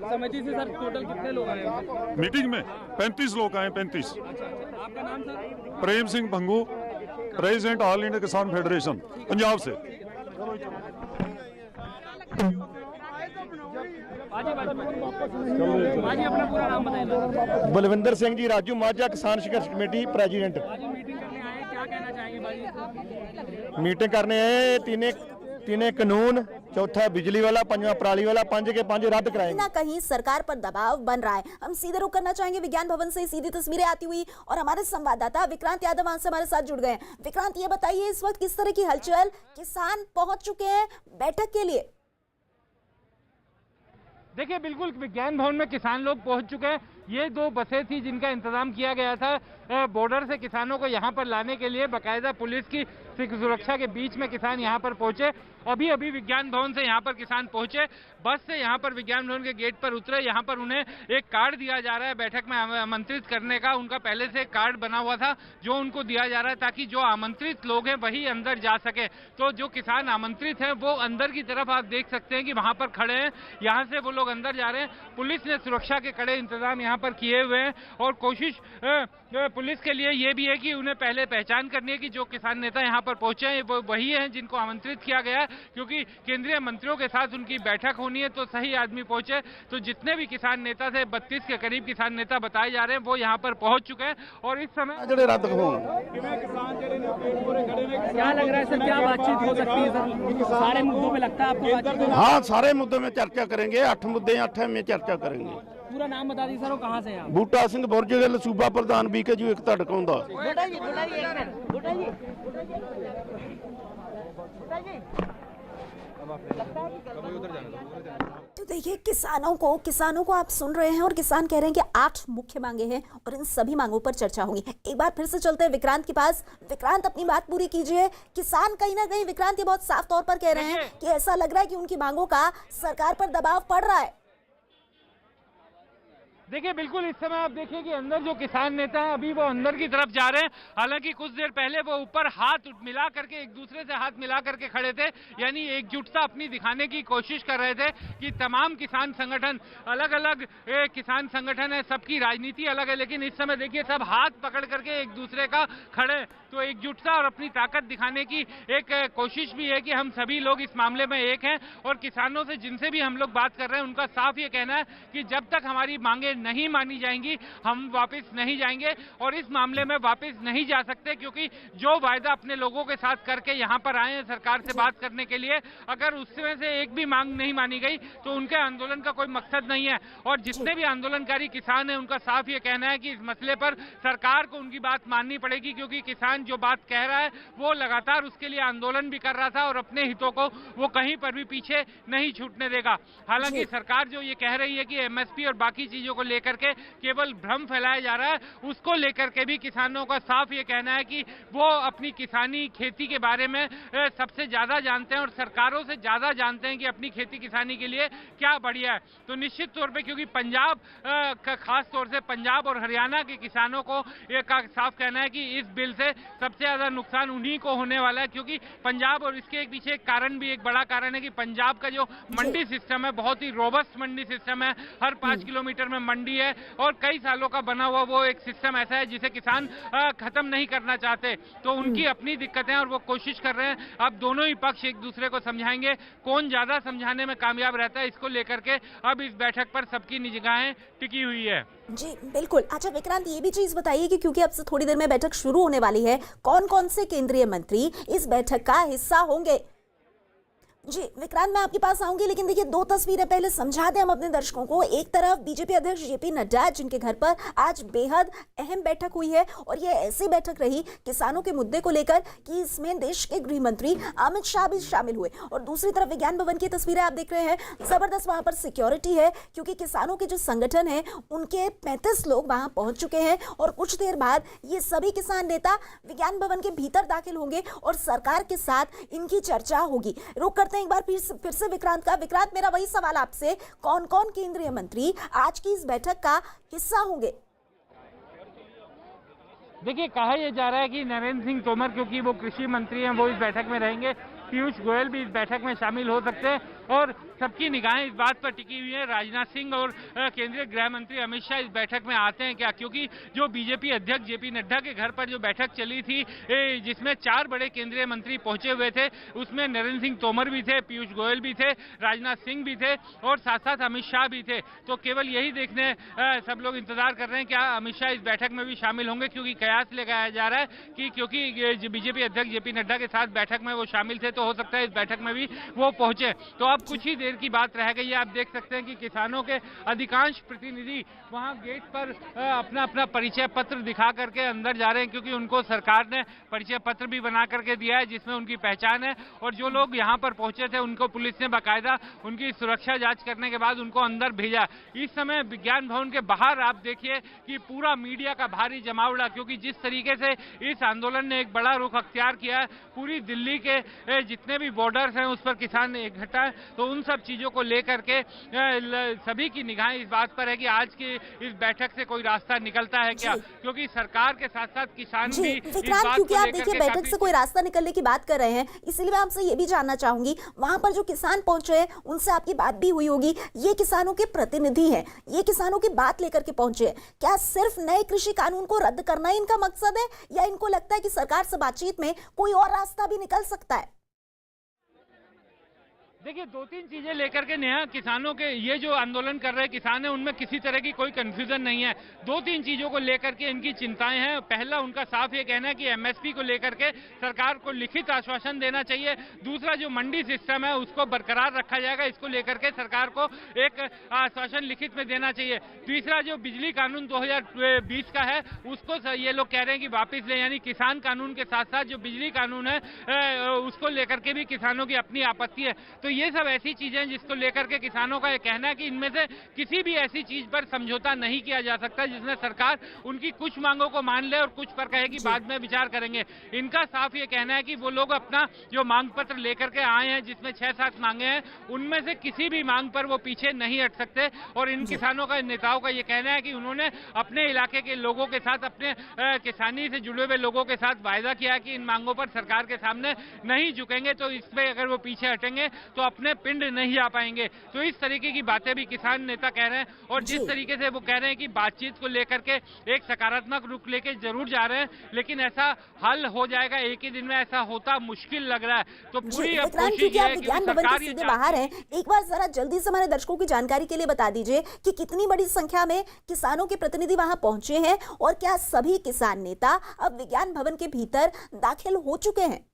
समिति से सर टोटल कितने लोग आए मीटिंग में? 35 लोग आए। 35। आपका नाम sir? Prem Singh Bhangu, president all India Kisan federation, Punjab से। बाजी अपना पूरा नाम बताइए। बलविंदर सिंह जी राजू माझा, किसान संघर्ष कमेटी प्रेसिडेंट। मीटिंग करने आए, क्या कहना चाहेंगे बाजी? मीटिंग करने आए, तीन कानून, चौथा बिजली वाला, पंजवा पराली वाला, 5 के 5 रद्द कराएंगे। ना कहीं सरकार पर दबाव बन रहा है। हम सीधे रुख करना चाहेंगे विज्ञान भवन से सीधी तस्वीरें आती हुई और हमारे संवाददाता विक्रांत यादव वहां से हमारे साथ जुड़ गए हैं। विक्रांत, ये बताइए इस वक्त किस तरह की हलचल, किसान पहुंच चुके हैं बैठक के लिए? देखिए बिल्कुल विज्ञान भवन में किसान लोग पहुंच चुके हैं। ये 2 बसें थी जिनका इंतजाम किया गया था बॉर्डर से किसानों को यहाँ पर लाने के लिए। बाकायदा पुलिस की सुरक्षा के बीच में किसान यहाँ पर पहुंचे। अभी विज्ञान भवन से यहाँ पर किसान पहुंचे, बस से यहाँ पर विज्ञान भवन के गेट पर उतरे। यहाँ पर उन्हें एक कार्ड दिया जा रहा है बैठक में आमंत्रित करने का। उनका पहले से कार्ड बना हुआ था जो उनको दिया जा रहा है ताकि जो आमंत्रित लोग हैं वही अंदर जा सके। तो जो किसान आमंत्रित हैं वो अंदर की तरफ आप देख सकते हैं कि वहाँ पर खड़े हैं। यहाँ से वो लोग अंदर जा रहे हैं। पुलिस ने सुरक्षा के कड़े इंतजाम यहाँ पर किए हुए हैं और कोशिश पुलिस के लिए ये भी है कि उन्हें पहले पहचान करनी है कि जो किसान नेता यहाँ पर पहुंचे हैं वो वही हैं जिनको आमंत्रित किया गया है, क्योंकि केंद्रीय मंत्रियों के साथ उनकी बैठक होनी है तो सही आदमी पहुंचे। तो जितने भी किसान नेता थे, 32 के करीब किसान नेता बताए जा रहे हैं, वो यहाँ पर पहुंच चुके हैं और इस समय रद्द हो। क्या लग रहा है सर, क्या बातचीत हो सकती है सर? सारे मुद्दों में लगता है आपको बातचीत? हाँ, सारे मुद्दों में चर्चा करेंगे। 8 मुद्दे 8 में चर्चा करेंगे। पूरा नाम बता दीजिए सर, कहाँ से हैं? बूटा सिंह बुरज गिल, सूबा प्रधान BKU एक धड़काउंदा। तो देखिए किसानों को आप सुन रहे हैं और किसान कह रहे हैं कि 8 मुख्य मांगे हैं और इन सभी मांगों पर चर्चा होगी। एक बार फिर से चलते हैं विक्रांत के पास। विक्रांत, अपनी बात पूरी कीजिए। किसान कहीं ना कहीं, विक्रांत, ये बहुत साफ तौर पर कह रहे हैं कि ऐसा लग रहा है कि उनकी मांगों का सरकार पर दबाव पड़ रहा है। देखिए बिल्कुल इस समय आप देखिए कि अंदर जो किसान नेता हैं अभी वो अंदर की तरफ जा रहे हैं। हालांकि कुछ देर पहले वो ऊपर हाथ मिला करके, एक दूसरे से हाथ मिला करके खड़े थे, यानी एकजुटता अपनी दिखाने की कोशिश कर रहे थे कि तमाम किसान संगठन, अलग अलग किसान संगठन है, सबकी राजनीति अलग है, लेकिन इस समय देखिए सब हाथ पकड़ करके एक दूसरे का खड़े। तो एकजुटता और अपनी ताकत दिखाने की एक कोशिश भी है कि हम सभी लोग इस मामले में एक हैं। और किसानों से जिनसे भी हम लोग बात कर रहे हैं उनका साफ ये कहना है कि जब तक हमारी मांगे नहीं मानी जाएंगी हम वापस नहीं जाएंगे और इस मामले में वापस नहीं जा सकते, क्योंकि जो वायदा अपने लोगों के साथ करके यहाँ पर आए हैं सरकार से बात करने के लिए, अगर उसमें से एक भी मांग नहीं मानी गई तो उनके आंदोलन का कोई मकसद नहीं है। और जितने भी आंदोलनकारी किसान हैं उनका साफ ये कहना है कि इस मसले पर सरकार को उनकी बात माननी पड़ेगी, क्योंकि किसान जो बात कह रहा है वो लगातार उसके लिए आंदोलन भी कर रहा था और अपने हितों को वो कहीं पर भी पीछे नहीं छूटने देगा। हालांकि सरकार जो ये कह रही है कि MSP और बाकी चीजों को लेकर के केवल भ्रम फैलाया जा रहा है, उसको लेकर के भी किसानों का साफ ये कहना है कि वो अपनी किसानी खेती के बारे में सबसे ज्यादा जानते हैं और सरकारों से ज्यादा जानते हैं कि अपनी खेती किसानी के लिए क्या बढ़िया है। तो निश्चित तौर पे क्योंकि पंजाब का खास तौर से पंजाब और हरियाणा के किसानों को एक साफ कहना है कि इस बिल से सबसे ज्यादा नुकसान उन्हीं को होने वाला है, क्योंकि पंजाब, और इसके पीछे एक कारण भी, एक बड़ा कारण है कि पंजाब का जो मंडी सिस्टम है बहुत ही रोबस्ट मंडी सिस्टम है। हर 5 किलोमीटर में मंडी है और कई सालों का बना हुआ वो एक सिस्टम ऐसा है जिसे किसान खत्म नहीं करना चाहते। तो उनकी अपनी दिक्कतें और वो कोशिश कर रहे हैं। अब दोनों ही पक्ष एक दूसरे को समझाएंगे, कौन ज्यादा समझाने में कामयाब रहता है, इसको लेकर के अब इस बैठक पर सबकी निगाहें टिकी हुई है। जी बिल्कुल। अच्छा विक्रांत, ये भी चीज बताइए कि क्योंकि अब से थोड़ी देर में बैठक शुरू होने वाली है, कौन कौन से केंद्रीय मंत्री इस बैठक का हिस्सा होंगे? जी विक्रांत, मैं आपके पास आऊंगी, लेकिन देखिए दो तस्वीरें पहले समझा दें हम अपने दर्शकों को। एक तरफ बीजेपी अध्यक्ष जेपी नड्डा, जिनके घर पर आज बेहद अहम बैठक हुई है और ये ऐसी बैठक रही किसानों के मुद्दे को लेकर कि इसमें देश के गृह मंत्री अमित शाह भी शामिल हुए। और दूसरी तरफ विज्ञान भवन की तस्वीरें आप देख रहे हैं, जबरदस्त वहां पर सिक्योरिटी है क्योंकि किसानों के जो संगठन है उनके 35 लोग वहां पहुंच चुके हैं और कुछ देर बाद ये सभी किसान नेता विज्ञान भवन के भीतर दाखिल होंगे और सरकार के साथ इनकी चर्चा होगी। रुक करते हैं एक बार फिर से विक्रांत का। विक्रांत, मेरा वही सवाल आपसे, कौन कौन केंद्रीय मंत्री आज की इस बैठक का हिस्सा होंगे? देखिए, कहा यह जा रहा है कि नरेंद्र सिंह तोमर, क्योंकि वो कृषि मंत्री हैं, वो इस बैठक में रहेंगे। पीयूष गोयल भी इस बैठक में शामिल हो सकते हैं और सबकी निगाहें इस बात पर टिकी हुई है राजनाथ सिंह और केंद्रीय गृह मंत्री अमित शाह इस बैठक में आते हैं क्या, क्योंकि जो बीजेपी अध्यक्ष जेपी नड्डा के घर पर जो बैठक चली थी जिसमें 4 बड़े केंद्रीय मंत्री पहुंचे हुए थे, उसमें नरेंद्र सिंह तोमर भी थे, पीयूष गोयल भी थे, राजनाथ सिंह भी थे और साथ साथ अमित शाह भी थे। तो केवल यही देखने सब लोग इंतजार कर रहे हैं क्या अमित शाह इस बैठक में भी शामिल होंगे, क्योंकि कयास लगाया जा रहा है कि क्योंकि बीजेपी अध्यक्ष जेपी नड्डा के साथ बैठक में वो शामिल थे तो हो सकता है इस बैठक में भी वो पहुंचे। तो अब कुछ ही देर की बात रह गई है। आप देख सकते हैं कि किसानों के अधिकांश प्रतिनिधि वहां गेट पर अपना अपना परिचय पत्र दिखा करके अंदर जा रहे हैं, क्योंकि उनको सरकार ने परिचय पत्र भी बना करके दिया है जिसमें उनकी पहचान है। और जो लोग यहां पर पहुंचे थे उनको पुलिस ने बाकायदा उनकी सुरक्षा जांच करने के बाद उनको अंदर भेजा। इस समय विज्ञान भवन के बाहर आप देखिए कि पूरा मीडिया का भारी जमावड़ा, क्योंकि जिस तरीके से इस आंदोलन ने एक बड़ा रुख अख्तियार किया है, पूरी दिल्ली के जितने भी बॉर्डर्स हैं उस पर किसान इकट्ठा है, तो उन सब चीजों को लेकर के सभी की निगाहें इस बात पर है कि आज की इस बैठक से कोई रास्ता निकलता है क्या, क्योंकि सरकार के साथ साथ किसान भी इस बात क्योंकि को आप लेकर देखिए के बैठक से कोई रास्ता निकलने की बात कर रहे हैं, इसलिए मैं आपसे ये भी जानना चाहूंगी, वहां पर जो किसान पहुंचे हैं उनसे आपकी बात भी हुई होगी, ये किसानों के प्रतिनिधि हैं, ये किसानों की बात लेकर के पहुंचे हैं, क्या सिर्फ नए कृषि कानून को रद्द करना ही इनका मकसद है या इनको लगता है कि सरकार से बातचीत में कोई और रास्ता भी निकल सकता है? देखिए, 2-3 चीजें लेकर के नेहा किसानों के ये जो आंदोलन कर रहे किसान हैं उनमें किसी तरह की कोई कंफ्यूजन नहीं है। 2-3 चीजों को लेकर के इनकी चिंताएं हैं। पहला, उनका साफ ये कहना है कि एमएसपी को लेकर के सरकार को लिखित आश्वासन देना चाहिए। दूसरा, जो मंडी सिस्टम है उसको बरकरार रखा जाएगा, इसको लेकर के सरकार को एक आश्वासन लिखित में देना चाहिए। तीसरा, जो बिजली कानून 2020 का है उसको ये लोग कह रहे हैं कि वापिस ले, यानी किसान कानून के साथ साथ जो बिजली कानून है उसको लेकर के भी किसानों की अपनी आपत्ति है। तो ये सब ऐसी चीजें हैं जिसको लेकर के किसानों का ये कहना है कि इनमें से किसी भी ऐसी चीज पर समझौता नहीं किया जा सकता जिसमें सरकार उनकी कुछ मांगों को मान ले और कुछ पर कहे कि बाद में विचार करेंगे। इनका साफ ये कहना है कि वो लोग अपना जो मांग पत्र लेकर के आए हैं जिसमें 6-7 मांगे हैं, उनमें से किसी भी मांग पर वो पीछे नहीं हट सकते। और इन किसानों का, नेताओं का ये कहना है कि उन्होंने अपने इलाके के लोगों के साथ, अपने किसानी से जुड़े हुए लोगों के साथ वायदा किया कि इन मांगों पर सरकार के सामने नहीं झुकेंगे, तो इस पे अगर वो पीछे हटेंगे तो अपने पिंड नहीं आ पाएंगे। तो इस तरीके की बातें भी किसान नेता कह रहे हैं और जिस तरीके से वो कह रहे हैं कि बातचीत को लेकर के एक सकारात्मक रुख लेके जरूर जा रहे हैं, लेकिन ऐसा हल हो जाएगा एक ही दिन में, ऐसा होता मुश्किल लग रहा है। तो पूरी कोशिश ये है कि सरकार सीधे बाहर है। एक बार जरा जल्दी से हमारे दर्शकों की जानकारी के लिए बता दीजिए कि कितनी बड़ी संख्या में किसानों के प्रतिनिधि वहां पहुंचे हैं और क्या सभी किसान नेता अब विज्ञान भवन के भीतर दाखिल हो चुके हैं?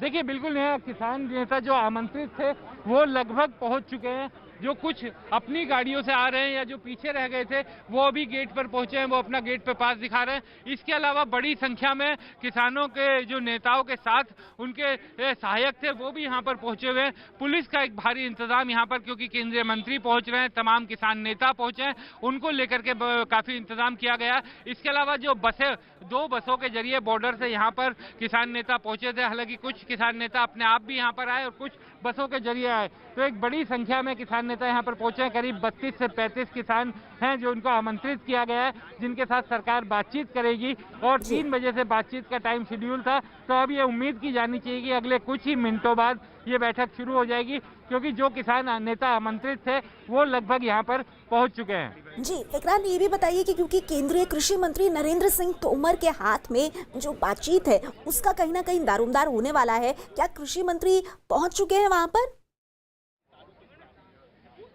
देखिए, बिल्कुल नया किसान नेता जो आमंत्रित थे वो लगभग पहुंच चुके हैं। जो कुछ अपनी गाड़ियों से आ रहे हैं या जो पीछे रह गए थे वो अभी गेट पर पहुंचे हैं, वो अपना गेट पे पास दिखा रहे हैं। इसके अलावा बड़ी संख्या में किसानों के जो नेताओं के साथ उनके सहायक थे वो भी यहां पर पहुंचे हुए हैं। पुलिस का एक भारी इंतजाम यहां पर, क्योंकि केंद्रीय मंत्री पहुंच रहे हैं, तमाम किसान नेता पहुंचे हैं, उनको लेकर के काफी इंतजाम किया गया। इसके अलावा जो बसें, 2 बसों के जरिए बॉर्डर से यहाँ पर किसान नेता पहुंचे थे, हालांकि कुछ किसान नेता अपने आप भी यहाँ पर आए और कुछ बसों के जरिए आए। तो एक बड़ी संख्या में किसान नेता यहाँ पर पहुंचे हैं। करीब 32 से 35 किसान हैं जो उनको आमंत्रित किया गया है, जिनके साथ सरकार बातचीत करेगी और 3 बजे से बातचीत का टाइम शेड्यूल था। तो अब ये उम्मीद की जानी चाहिए कि अगले कुछ ही मिनटों बाद ये बैठक शुरू हो जाएगी, क्योंकि जो किसान नेता आमंत्रित थे वो लगभग यहाँ पर पहुंच चुके हैं। जी विक्रांत, ये भी बताइए कि क्योंकि केंद्रीय कृषि मंत्री नरेंद्र सिंह तोमर के हाथ में जो बातचीत है उसका कहीं ना कहीं दारोमदार होने वाला है, क्या कृषि मंत्री पहुंच चुके हैं वहां पर?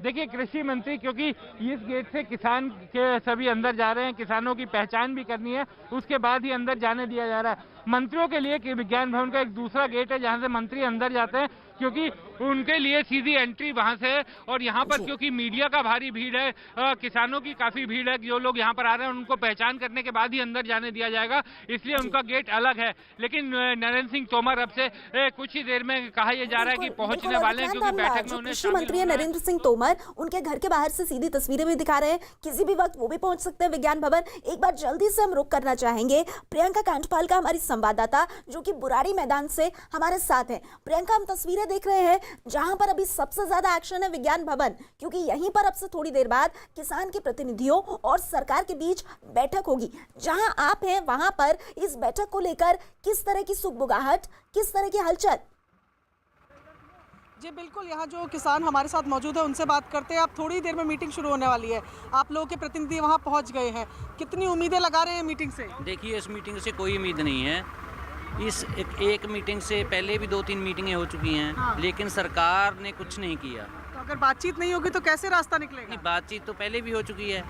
देखिए, कृषि मंत्री, क्योंकि इस गेट से किसान के सभी अंदर जा रहे हैं, किसानों की पहचान भी करनी है, उसके बाद ही अंदर जाने दिया जा रहा है। मंत्रियों के लिए कि विज्ञान भवन का एक दूसरा गेट है जहां से मंत्री अंदर जाते हैं, क्योंकि उनके लिए सीधी एंट्री वहां से है। और यहाँ पर क्योंकि मीडिया का भारी भीड़ है, किसानों की काफी भीड़ है, जो लोग यहाँ पर आ रहे हैं उनको पहचान करने के बाद ही अंदर जाने दिया जाएगा, इसलिए उनका गेट अलग है। लेकिन नरेंद्र सिंह तोमर अब से कुछ ही देर में कहा यह जा रहा है कि पहुंचने वाले हैं, क्योंकि बैठक में उन्हें कृषि मंत्री नरेंद्र सिंह तोमर उनके घर के बाहर से सीधी तस्वीरें भी दिखा रहे हैं, किसी भी वक्त वो भी पहुंच सकते हैं विज्ञान भवन। एक बार जल्दी से हम रुक करना चाहेंगे प्रियंका कांडपाल का, हमारी संवाददाता जो कि बुराड़ी मैदान से हमारे साथ है। प्रियंका, हम तस्वीरें देख रहे हैं जहां पर अभी सबसे ज्यादा एक्शन है विज्ञान भवन, क्योंकि यहीं पर अब से थोड़ी देर बाद किसान के प्रतिनिधियों और सरकार के बीच बैठक होगी। जहां आप हैं वहां पर इस बैठक को लेकर किस तरह की सुगबुगाहट, किस तरह की हलचल? जी बिल्कुल, यहाँ जो किसान हमारे साथ मौजूद है उनसे बात करते हैं। अब थोड़ी देर में मीटिंग शुरू होने वाली है, आप लोगों के प्रतिनिधि वहाँ पहुँच गए हैं, कितनी उम्मीदें लगा रहे हैं मीटिंग से? देखिए, इस मीटिंग से कोई उम्मीद नहीं है। इस एक मीटिंग से पहले भी 2-3 मीटिंगें हो चुकी हैं, हाँ। लेकिन सरकार ने कुछ नहीं किया। तो अगर बातचीत नहीं होगी तो कैसे रास्ता निकलेगा? बातचीत तो पहले भी हो चुकी है,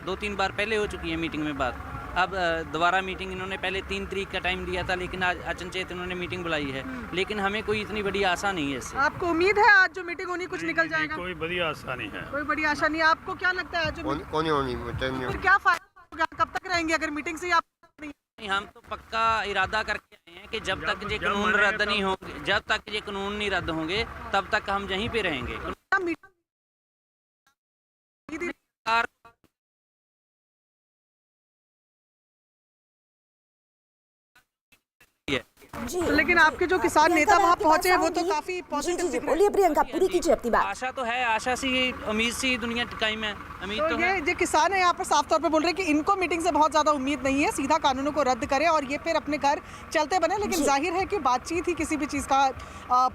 2-3 बार पहले हो चुकी है मीटिंग में बात। अब दोबारा मीटिंग इन्होंने पहले 3 तारीख का टाइम दिया था, लेकिन आज अचनचेत इन्होंने मीटिंग बुलाई है, लेकिन हमें कोई इतनी बड़ी आशा नहीं है इससे। आपको उम्मीद है आज जो मीटिंग होनी कुछ निकल जाएगा? कोई बड़ी आशा नहीं है। कोई बड़ी आशा नहीं है। आपको क्या लगता है आज कौन क्या फायदा होगा? कब तक रहेंगे अगर मीटिंग से? हम तो पक्का इरादा करके आए हैं कि जब तक ये कानून रद्द नहीं होंगे, जब तक ये कानून नहीं रद्द होंगे तब तक हम यहीं पे रहेंगे। जी, लेकिन आपके जो किसान नेता वहाँ पहुँचे हैं वो तो काफी पॉजिटिव दिख रहे हैं। बोलिए प्रियंका, पूरी कीजिए अपनी बात। आशा तो है, आशा सी उम्मीद सी दुनिया टिकाई में उम्मीद तो है। ये किसान है यहाँ पर साफ तौर पे बोल रहे हैं कि इनको मीटिंग से बहुत ज्यादा उम्मीद नहीं है, सीधा कानूनों को रद्द करें और ये फिर अपने घर चलते बने। लेकिन जाहिर है कि बातचीत ही किसी भी चीज का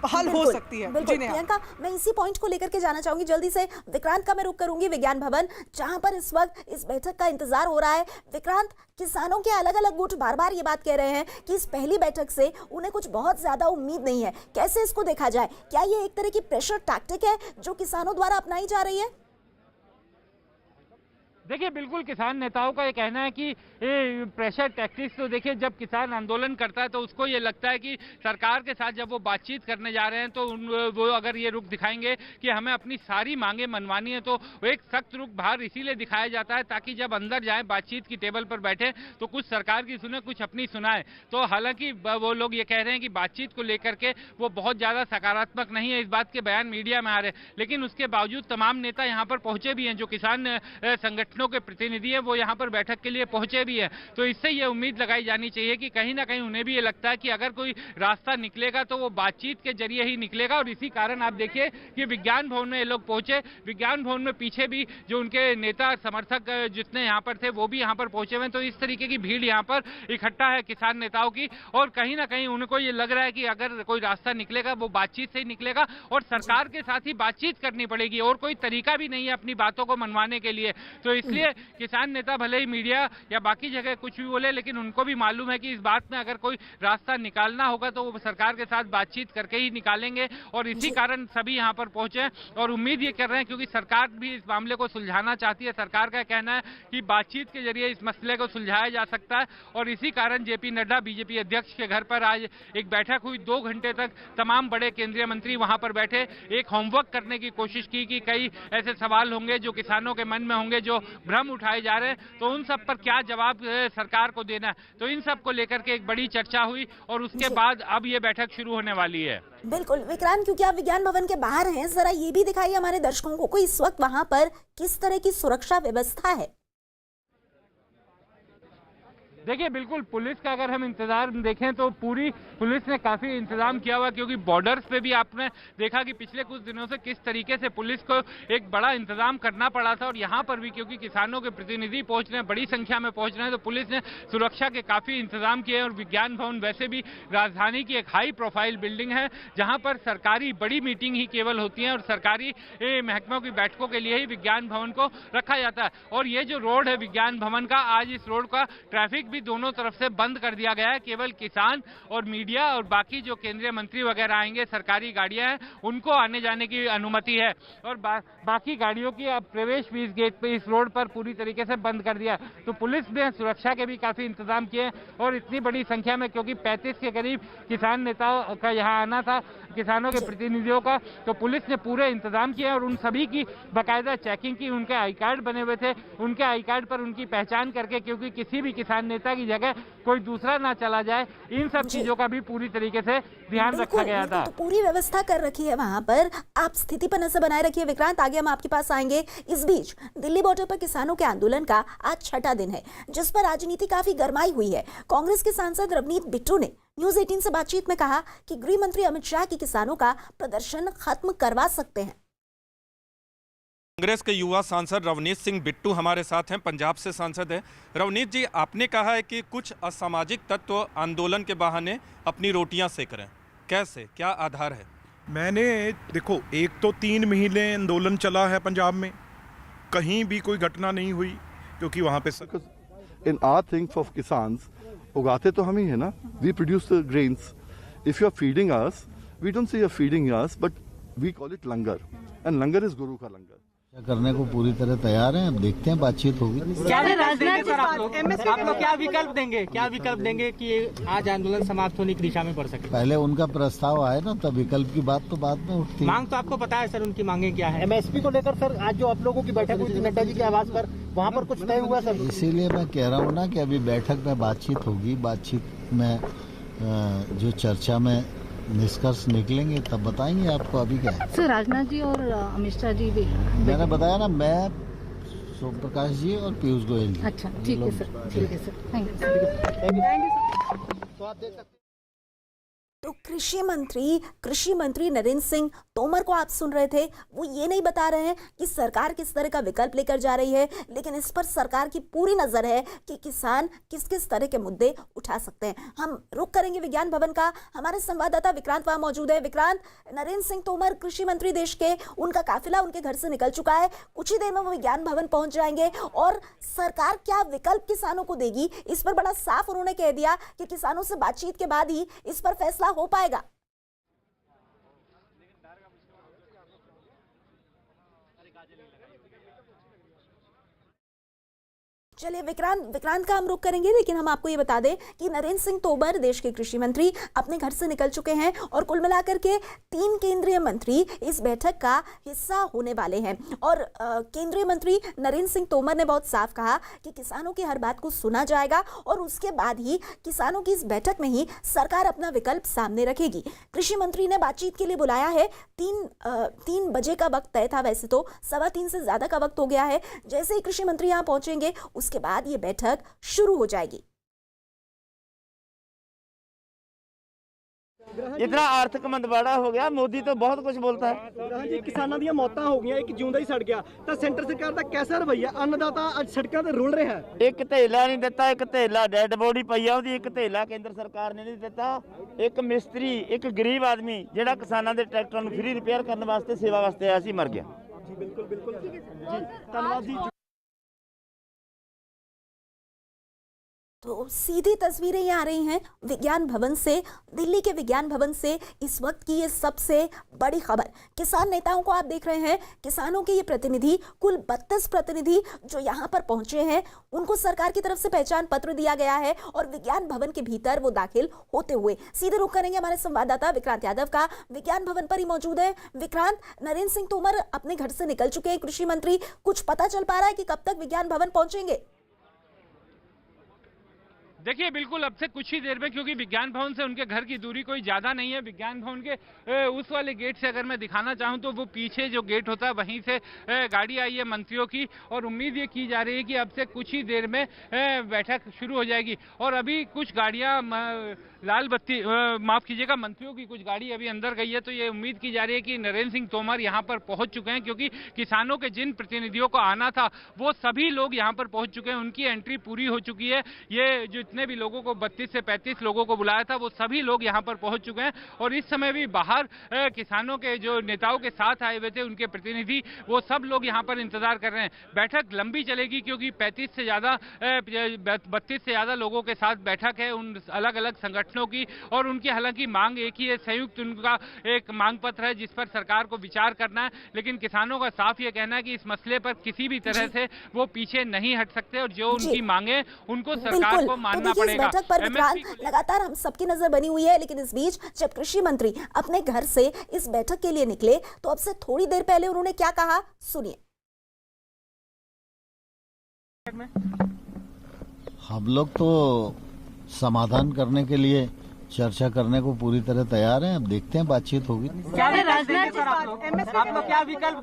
हल हो सकती है। बिल्कुल प्रियंका, मैं इसी पॉइंट को लेकर के जाना चाहूंगी जल्दी से। विक्रांत का मैं रुक करूंगी विज्ञान भवन, जहां पर इस वक्त इस बैठक का इंतजार हो रहा है। विक्रांत, किसानों के अलग अलग गुट बार बार ये बात कह रहे हैं कि इस पहली बैठक से उन्हें कुछ बहुत ज्यादा उम्मीद नहीं है। कैसे इसको देखा जाए? क्या ये एक तरह की प्रेशर टैक्टिक है जो किसानों द्वारा अपनाई जा रही है? देखिए, बिल्कुल किसान नेताओं का ये कहना है कि प्रेशर टैक्टिक्स, तो देखिए जब किसान आंदोलन करता है तो उसको ये लगता है कि सरकार के साथ जब वो बातचीत करने जा रहे हैं तो वो अगर ये रुख दिखाएंगे कि हमें अपनी सारी मांगे मनवानी है, तो एक सख्त रुख बाहर इसीलिए दिखाया जाता है ताकि जब अंदर जाए बातचीत की टेबल पर बैठे तो कुछ सरकार की सुने, कुछ अपनी सुनाए। तो हालांकि वो लोग ये कह रहे हैं कि बातचीत को लेकर के वो बहुत ज़्यादा सकारात्मक नहीं है, इस बात के बयान मीडिया में आ रहे हैं। लेकिन उसके बावजूद तमाम नेता यहाँ पर पहुंचे भी हैं, जो किसान संगठनों के प्रतिनिधि हैं वो यहाँ पर बैठक के लिए पहुंचे भी हैं। तो इससे ये उम्मीद लगाई जानी चाहिए कि कहीं ना कहीं उन्हें भी ये लगता है कि अगर कोई रास्ता निकलेगा तो वो बातचीत के जरिए ही निकलेगा। और इसी कारण आप देखिए कि विज्ञान भवन में ये लोग पहुंचे। विज्ञान भवन में पीछे भी जो उनके नेता समर्थक जितने यहाँ पर थे वो भी यहाँ पर पहुंचे हुए हैं। तो इस तरीके की भीड़ यहाँ पर इकट्ठा है किसान नेताओं की, और कहीं ना कहीं उनको ये लग रहा है कि अगर कोई रास्ता निकलेगा वो बातचीत से ही निकलेगा और सरकार के साथ ही बातचीत करनी पड़ेगी, और कोई तरीका भी नहीं है अपनी बातों को मनवाने के लिए। तो इसलिए किसान नेता भले ही मीडिया या बाकी जगह कुछ भी बोले, लेकिन उनको भी मालूम है कि इस बात में अगर कोई रास्ता निकालना होगा तो वो सरकार के साथ बातचीत करके ही निकालेंगे। और इसी कारण सभी यहाँ पर पहुंचे और उम्मीद ये कर रहे हैं, क्योंकि सरकार भी इस मामले को सुलझाना चाहती है। सरकार का कहना है कि बातचीत के जरिए इस मसले को सुलझाया जा सकता है, और इसी कारण जेपी नड्डा बीजेपी अध्यक्ष के घर पर आज एक बैठक हुई। 2 घंटे तक तमाम बड़े केंद्रीय मंत्री वहां पर बैठे, एक होमवर्क करने की कोशिश की कि कई ऐसे सवाल होंगे जो किसानों के मन में होंगे, जो भ्रम उठाए जा रहे हैं, तो उन सब पर क्या जवाब सरकार को देना है। तो इन सब को लेकर के एक बड़ी चर्चा हुई और उसके बाद अब ये बैठक शुरू होने वाली है। बिल्कुल विक्रांत, क्योंकि आप विज्ञान भवन के बाहर हैं, जरा ये भी दिखाइए हमारे दर्शकों को इस वक्त वहां पर किस तरह की सुरक्षा व्यवस्था है। देखिए बिल्कुल पुलिस का अगर हम इंतजार देखें तो पूरी पुलिस ने काफी इंतजाम किया हुआ, क्योंकि बॉर्डर्स पे भी आपने देखा कि पिछले कुछ दिनों से किस तरीके से पुलिस को एक बड़ा इंतजाम करना पड़ा था, और यहाँ पर भी क्योंकि किसानों के प्रतिनिधि पहुंच रहे हैं, बड़ी संख्या में पहुंच रहे हैं, तो पुलिस ने सुरक्षा के काफी इंतजाम किए। और विज्ञान भवन वैसे भी राजधानी की एक हाई प्रोफाइल बिल्डिंग है, जहाँ पर सरकारी बड़ी मीटिंग ही केवल होती है और सरकारी महकमों की बैठकों के लिए ही विज्ञान भवन को रखा जाता है। और ये जो रोड है विज्ञान भवन का, आज इस रोड का ट्रैफिक भी दोनों तरफ से बंद कर दिया गया है। केवल किसान और मीडिया और बाकी जो केंद्रीय मंत्री वगैरह आएंगे, सरकारी गाड़ियां हैं, उनको आने जाने की अनुमति है। और बाकी गाड़ियों की अब प्रवेश भी इस गेट पे, इस रोड पर पूरी तरीके से बंद कर दिया। तो पुलिस ने सुरक्षा के भी काफी इंतजाम किए, और इतनी बड़ी संख्या में, क्योंकि 35 के करीब किसान नेताओं का यहाँ आना था, किसानों के प्रतिनिधियों का, तो पुलिस ने पूरे इंतजाम किए और उन सभी की बाकायदा चेकिंग की। उनके आई कार्ड बने हुए थे, उनके आई कार्ड पर उनकी पहचान करके, क्योंकि किसी भी किसान नेता की जगह कोई दूसरा ना चला जाए, इन सब चीजों का भी पूरी तरीके से ध्यान रखा गया था। तो पूरी व्यवस्था कर रखी है वहां पर। आप स्थिति पर नजर बनाए रखिए विक्रांत, आगे हम आपके पास आएंगे। इस बीच दिल्ली बॉर्डर पर किसानों के आंदोलन का आज छठा दिन है, जिस पर राजनीति काफी गरमाई हुई है। कांग्रेस के सांसद रवनीत बिट्टू ने न्यूज 18 से बातचीत में कहा कि गृह मंत्री अमित शाह की किसानों का प्रदर्शन खत्म करवा सकते हैं। कांग्रेस के युवा सांसद रवनीत सिंह बिट्टू हमारे साथ हैं, पंजाब से सांसद हैं। रवनीत जी, आपने कहा है कि कुछ असामाजिक तत्व आंदोलन के बहाने अपनी रोटियां सेक रहे हैं, कैसे, क्या आधार है? मैंने देखो, एक तो 3 महीने आंदोलन चला है पंजाब में, कहीं भी कोई घटना नहीं हुई, क्योंकि वहाँ पे in our things of kisans उगाते तो हम ही है ना, we produce the grains. If you are feeding us, we don't say you are feeding us, but we call it langar, and langar is गुरु का लंगर। करने को पूरी तरह तैयार हैं, अब देखते हैं, बातचीत होगी। क्या आप लोग क्या विकल्प देंगे, कि आज आंदोलन समाप्त होने की दिशा में बढ़ सके? पहले उनका प्रस्ताव आए ना, तब विकल्प की बात तो बाद में उठती है। मांग तो आपको पता है सर, उनकी मांगे क्या है? MSP को लेकर सर आज जो आप लोगों की बैठक हुई थी नड्डा जी के आवास पर, वहाँ पर कुछ तय हुआ सर? इसीलिए मैं कह रहा हूँ ना कि अभी बैठक में बातचीत होगी, बातचीत में जो चर्चा में निष्कर्ष निकलेंगे तब बताएंगे आपको। अभी क्या है सर, राजनाथ जी और अमित शाह जी भी मैंने बताया ना, मैं, सोम प्रकाश जी और पीयूष गोयल जी। अच्छा, ठीक है सर, ठीक है सर, थैंक यू सर। तो आप देख सकते तो कृषि मंत्री नरेंद्र सिंह तोमर को आप सुन रहे थे, वो ये नहीं बता रहे हैं कि सरकार किस तरह का विकल्प लेकर जा रही है, लेकिन इस पर सरकार की पूरी नजर है कि किसान किस किस तरह के मुद्दे उठा सकते हैं। हम रुख करेंगे विज्ञान भवन का, हमारे संवाददाता विक्रांत वहां मौजूद है। विक्रांत, नरेंद्र सिंह तोमर कृषि मंत्री देश के, उनका काफिला उनके घर से निकल चुका है, कुछ ही देर में वो विज्ञान भवन पहुंच जाएंगे, और सरकार क्या विकल्प किसानों को देगी, इस पर बड़ा साफ उन्होंने कह दिया कि किसानों से बातचीत के बाद ही इस पर फैसला हो पाएगा। चलिए विक्रांत का हम रुख करेंगे, लेकिन हम आपको ये बता दें कि नरेंद्र सिंह तोमर देश के कृषि मंत्री अपने घर से निकल चुके हैं, और कुल मिलाकर के 3 केंद्रीय मंत्री इस बैठक का हिस्सा होने वाले हैं। और केंद्रीय मंत्री नरेंद्र सिंह तोमर ने बहुत साफ कहा कि किसानों की हर बात को सुना जाएगा, और उसके बाद ही किसानों की इस बैठक में ही सरकार अपना विकल्प सामने रखेगी। कृषि मंत्री ने बातचीत के लिए बुलाया है। 3 बजे का वक्त तय था, वैसे तो 3:15 से ज्यादा का वक्त हो गया है। जैसे ही कृषि मंत्री यहाँ पहुंचेंगे उसके बाद ये बैठक शुरू हो जाएगी। इतना आर्थिक मंदवाड़ा हो गया, मोदी तो बहुत कुछ बोलता है जी। किसानों ਦੀਆਂ ਮੌਤਾਂ ਹੋ ਗਈਆਂ, ਇੱਕ ਜਿਉਂਦਾ ਹੀ ਸੜ ਗਿਆ, ਤਾਂ ਸੈਂਟਰ ਸਰਕਾਰ ਦਾ ਕੈਸਾ ਰਵੱਈਆ? ਅੰਨਦਾਤਾ ਅੱਜ ਸੜਕਾਂ ਤੇ ਰੁਲ ਰਿਹਾ ਹੈ। ਇੱਕ ਧੇਲਾ ਨਹੀਂ ਦਿੱਤਾ, ਇੱਕ ਧੇਲਾ ਡੈਡ ਬੋਡੀ ਪਈ ਆ ਉਹਦੀ, ਇੱਕ ਧੇਲਾ ਕੇਂਦਰ ਸਰਕਾਰ ਨੇ ਨਹੀਂ ਦਿੱਤਾ। ਇੱਕ ਮਿਸਤਰੀ, ਇੱਕ ਗਰੀਬ ਆਦਮੀ ਜਿਹੜਾ ਕਿਸਾਨਾਂ ਦੇ ਟਰੈਕਟਰਾਂ ਨੂੰ ਫ੍ਰੀ ਰਿਪੇਅਰ ਕਰਨ ਵਾਸਤੇ ਸੇਵਾ ਵਾਸਤੇ ਆਇਆ ਸੀ, ਮਰ ਗਿਆ ਜੀ। ਬਿਲकुल ਜੀ, ਧੰਨਵਾਦ ਜੀ। तो सीधी तस्वीरें ये आ रही हैं विज्ञान भवन से, दिल्ली के विज्ञान भवन से। इस वक्त की ये सबसे बड़ी खबर, किसान नेताओं को आप देख रहे हैं, किसानों के ये प्रतिनिधि, कुल 32 प्रतिनिधि जो यहाँ पर पहुंचे हैं, उनको सरकार की तरफ से पहचान पत्र दिया गया है, और विज्ञान भवन के भीतर वो दाखिल होते हुए। सीधे रुख करेंगे हमारे संवाददाता विक्रांत यादव का, विज्ञान भवन पर ही मौजूद है। विक्रांत, नरेंद्र सिंह तोमर अपने घर से निकल चुके हैं, कृषि मंत्री, कुछ पता चल पा रहा है कि कब तक विज्ञान भवन पहुंचेंगे? देखिए बिल्कुल अब से कुछ ही देर में, क्योंकि विज्ञान भवन से उनके घर की दूरी कोई ज़्यादा नहीं है, विज्ञान भवन के उस वाले गेट से अगर मैं दिखाना चाहूं तो वो पीछे जो गेट होता है वहीं से गाड़ी आई है मंत्रियों की, और उम्मीद ये की जा रही है कि अब से कुछ ही देर में बैठक शुरू हो जाएगी। और अभी कुछ गाड़ियां लाल बत्ती, माफ कीजिएगा, मंत्रियों की कुछ गाड़ी अभी अंदर गई है, तो ये उम्मीद की जा रही है कि नरेंद्र सिंह तोमर यहाँ पर पहुंच चुके हैं, क्योंकि किसानों के जिन प्रतिनिधियों को आना था वो सभी लोग यहाँ पर पहुंच चुके हैं, उनकी एंट्री पूरी हो चुकी है। ये जो जितने भी लोगों को 32 से 35 लोगों को बुलाया था वो सभी लोग यहाँ पर पहुंच चुके हैं, और इस समय भी बाहर किसानों के जो नेताओं के साथ आए हुए थे उनके प्रतिनिधि, वो सब लोग यहाँ पर इंतजार कर रहे हैं। बैठक लंबी चलेगी क्योंकि 32 से ज्यादा 32 से ज्यादा लोगों के साथ बैठक है, उन अलग अलग संगठनों की, और उनकी हालांकि मांग एक ही है, संयुक्त उनका एक मांग पत्र है जिस पर सरकार को विचार करना है, लेकिन किसानों का साफ ये कहना है कि इस मसले पर किसी भी तरह से वो पीछे नहीं हट सकते, और जो उनकी मांगे उनको सरकार को मानना इस बैठक पर विक्रांत लगातार हम सबकी नजर बनी हुई है, लेकिन इस बीच जब कृषि मंत्री अपने घर से इस बैठक के लिए निकले तो अब से थोड़ी देर पहले उन्होंने क्या कहा, सुनिए। हम लोग तो समाधान करने के लिए चर्चा करने को पूरी तरह तैयार हैं, अब देखते हैं बातचीत होगी। क्या आप लोग क्या विकल्प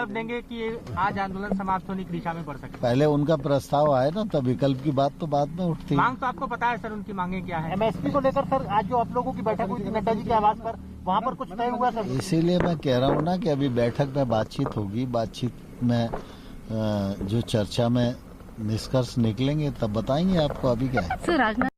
देंगे, कि आज आंदोलन समाप्त होने की दिशा में बढ़ सके? पहले उनका प्रस्ताव आए ना, तब विकल्प की बात तो बाद में उठती है। मांग तो आपको पता है सर, उनकी मांगे क्या है? MSP को लेकर सर आज जो आप लोगों की बैठक हुई थी नड्डा जी के आवास पर, वहाँ पर कुछ तय हुआ सर? इसीलिए मैं कह रहा हूँ ना कि अभी बैठक में बातचीत होगी, बातचीत में जो चर्चा में निष्कर्ष निकलेंगे तब बताएंगे आपको। अभी क्या है सर